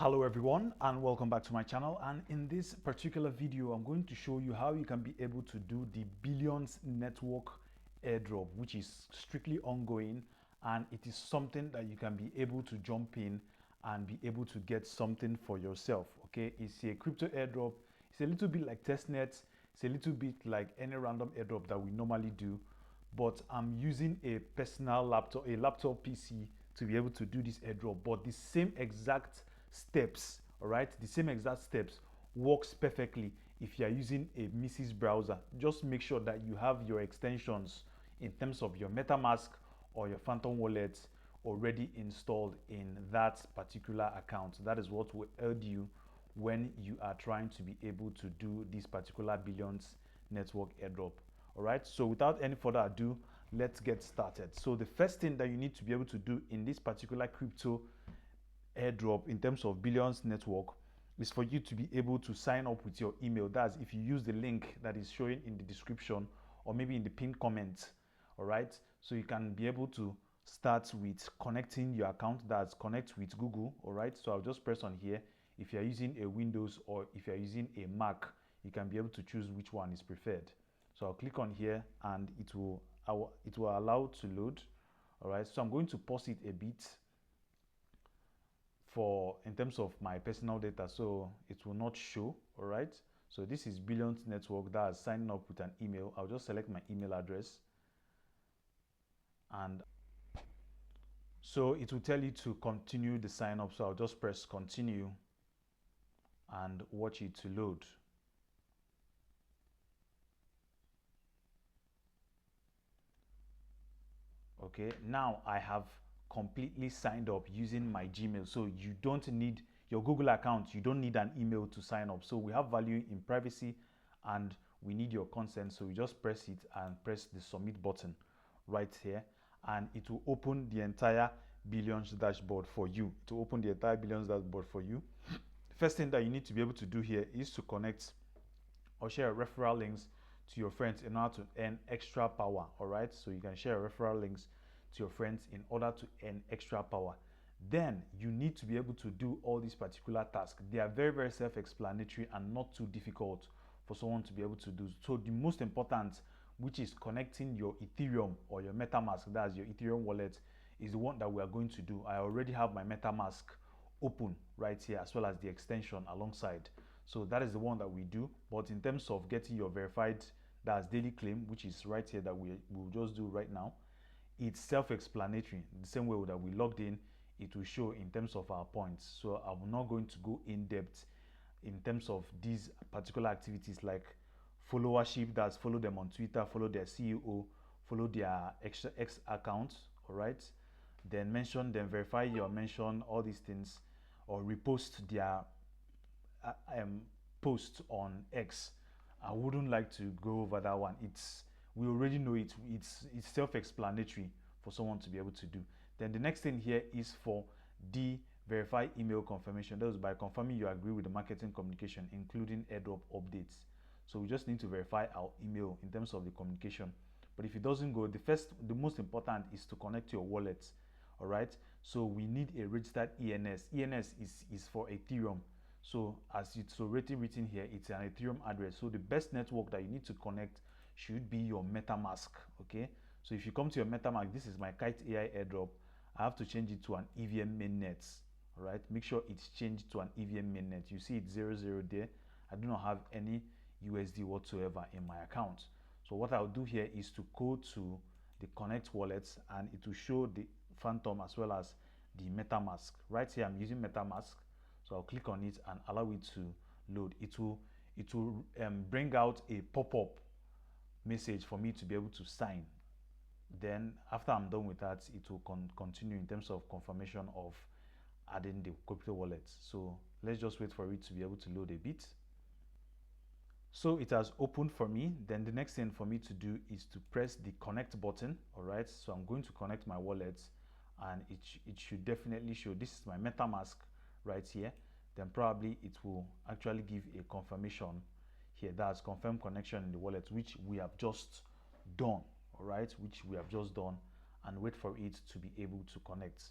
Hello everyone and welcome back to my channel, and in this particular video I'm going to show you how you can be able to do the Billions network airdrop, which is strictly ongoing, and it is something that you can be able to jump in and be able to get something for yourself. Okay, it's a crypto airdrop. It's a little bit like testnet. It's a little bit like any random airdrop that we normally do, but I'm using a personal laptop, a laptop PC, to be able to do this airdrop. But the same exact steps, all right, the same exact steps works perfectly if you are using a Mrs. browser. Just make sure that you have your extensions in terms of your Metamask or your Phantom wallet already installed in that particular account. That is what will aid you when you are trying to be able to do this particular Billions network airdrop. All right, so without any further ado, let's get started. So the first thing that you need to be able to do in this particular crypto airdrop in terms of Billions network is for you to be able to sign up with your email. That's if you use the link that is showing in the description or maybe in the pinned comment. All right, so you can be able to start with connecting your account. That's connect with Google. All right, so I'll just press on here. If you're using a Windows or if you're using a Mac, you can be able to choose which one is preferred. So I'll click on here and it will allow to load. All right, so I'm going to pause it a bit for in terms of my personal data, so it will not show. All right, so this is Billions network that is signing up with an email. I'll just select my email address, and so it will tell you to continue the sign up. So I'll just press continue and watch it to load. Okay, now I have completely signed up using my Gmail. So you don't need your Google account, you don't need an email to sign up. So we have value in privacy and we need your consent. So we just press it and press the submit button right here, and it will open the entire Billions dashboard for you. To open the entire Billions dashboard for you, first thing that you need to be able to do here is to connect or share referral links to your friends in order to earn extra power. All right, so you can share referral links to your friends in order to earn extra power. Then you need to be able to do all these particular tasks. They are very self-explanatory and not too difficult for someone to be able to do. So the most important, which is connecting your Ethereum or your Metamask, that's your Ethereum wallet, is the one that we are going to do. I already have my Metamask open right here, as well as the extension alongside. So that is the one that we do. But in terms of getting your verified, that's daily claim, which is right here, that we will just do right now, it's self-explanatory. The same way that we logged in, it will show in terms of our points. So I'm not going to go in depth in terms of these particular activities like followership, that's follow them on Twitter, follow their CEO, follow their X account. All right, then mention, then verify your mention, all these things, or repost their post on X. I wouldn't like to go over that one. We already know it. It's self-explanatory for someone to be able to do. Then the next thing here is for the verify email confirmation. That is by confirming you agree with the marketing communication, including airdrop updates. So we just need to verify our email in terms of the communication. But if it doesn't go, the most important is to connect your wallet. All right, so we need a registered ENS. ENS is for Ethereum. So as it's already written here, it's an Ethereum address. So the best network that you need to connect should be your Metamask. Okay, so if you come to your Metamask, this is my Kite AI airdrop. I have to change it to an EVM mainnet. All right, make sure it's changed to an EVM mainnet. You see it's 00 there. I do not have any USD whatsoever in my account. So what I'll do here is to go to the connect wallets, and it will show the Phantom as well as the Metamask. Right here I'm using Metamask, so I'll click on it and allow it to load. It will bring out a pop-up message for me to be able to sign. Then after I'm done with that, it will continue in terms of confirmation of adding the crypto wallet. So let's just wait for it to be able to load a bit. So it has opened for me. Then the next thing for me to do is to press the connect button. All right, so I'm going to connect my wallet, and it should definitely show this is my Metamask right here. Then probably it will actually give a confirmation here, that's confirm connection in the wallet, which we have just done. All right, which we have just done, and wait for it to be able to connect.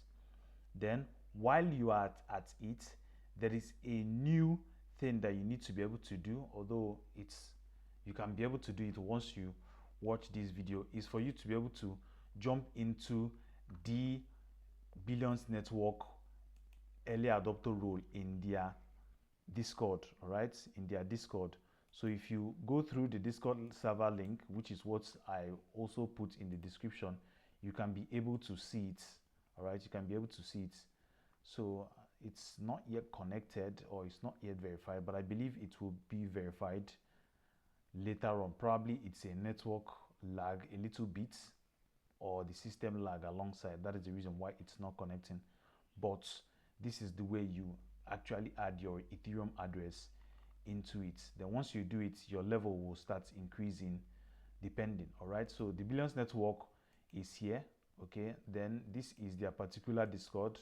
Then while you are at it, there is a new thing that you need to be able to do, although you can be able to do it once you watch this video, is for you to be able to jump into the Billions Network early adopter role in their Discord, all right, in their Discord. So if you go through the Discord server link, which is what I also put in the description, you can be able to see it, all right, you can be able to see it. So it's not yet connected, or it's not yet verified, but I believe it will be verified later on. Probably it's a network lag a little bit, or the system lag alongside. That is the reason why it's not connecting. But this is the way you actually add your Ethereum address into it. Then once you do it, your level will start increasing depending. All right, so the Billions Network is here. Okay, then this is their particular Discord.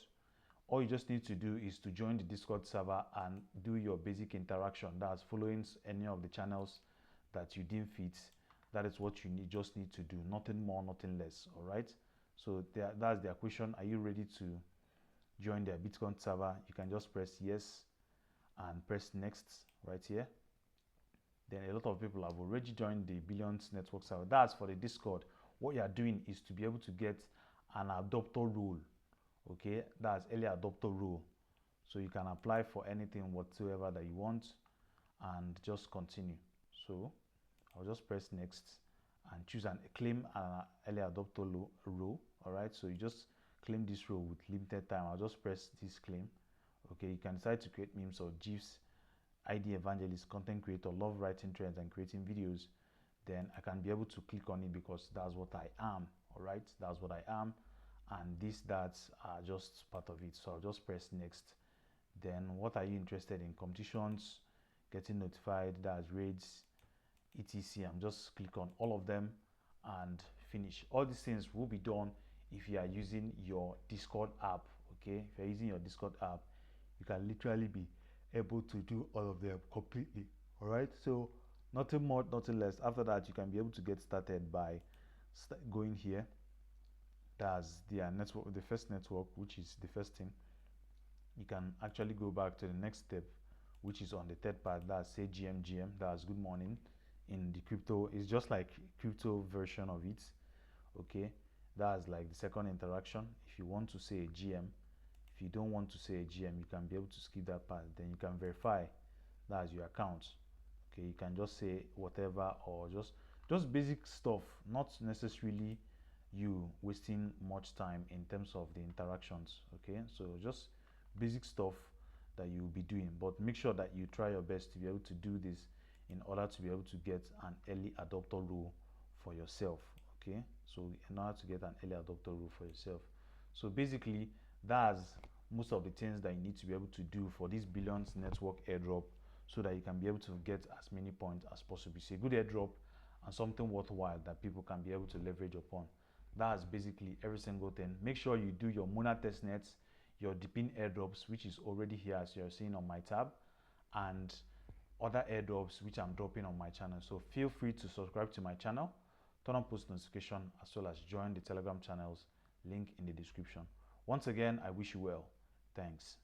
All you just need to do is to join the Discord server and do your basic interaction. That's following any of the channels that you deem fit. That is what you just need to do. Nothing more, nothing less. All right, so that's their question. Are you ready to join their Bitcoin server? You can just press yes and press next right here. Then a lot of people have already joined the Billions Network server. That's for the Discord. What you are doing is to be able to get an adopter role. Okay, that's early adopter role. So you can apply for anything whatsoever that you want and just continue. So I'll just press next and choose and claim an early adopter role. All right, so you just claim this role with limited time. I'll just press this claim. Okay, you can decide to create memes or GIFs, ID evangelist, content creator, love writing trends and creating videos. Then I can be able to click on it because that's what I am. All right, that's what I am, and that's just part of it. So I'll just press next. Then what are you interested in? Competitions, getting notified, that's raids, etc. I'm just click on all of them and finish. All these things will be done if you are using your Discord app. Okay, if you're using your Discord app, you can literally be able to do all of them completely. All right, so nothing more, nothing less. After that, you can be able to get started by going here. That's their network, the first network, which is the first thing. You can actually go back to the next step, which is on the third part. That's say GM. That's good morning in the crypto. It's just like crypto version of it. Okay, that's like the second interaction. If you want to say a GM, if you don't want to say a GM, you can be able to skip that part. Then you can verify that's your account. Okay, you can just say whatever, or just basic stuff, not necessarily you wasting much time in terms of the interactions. Okay, so just basic stuff that you'll be doing, but make sure that you try your best to be able to do this in order to be able to get an early adopter role for yourself. Okay, so in order to get an early adopter role for yourself. So basically that's most of the things that you need to be able to do for this Billions Network airdrop, so that you can be able to get as many points as possible. It's a good airdrop and something worthwhile that people can be able to leverage upon. That's basically every single thing. Make sure you do your Mona test nets, your Deepin airdrops, which is already here as you're seeing on my tab, and other airdrops which I'm dropping on my channel. So feel free to subscribe to my channel, turn on post notification, as well as join the Telegram channels, link in the description. Once again, I wish you well. Thanks.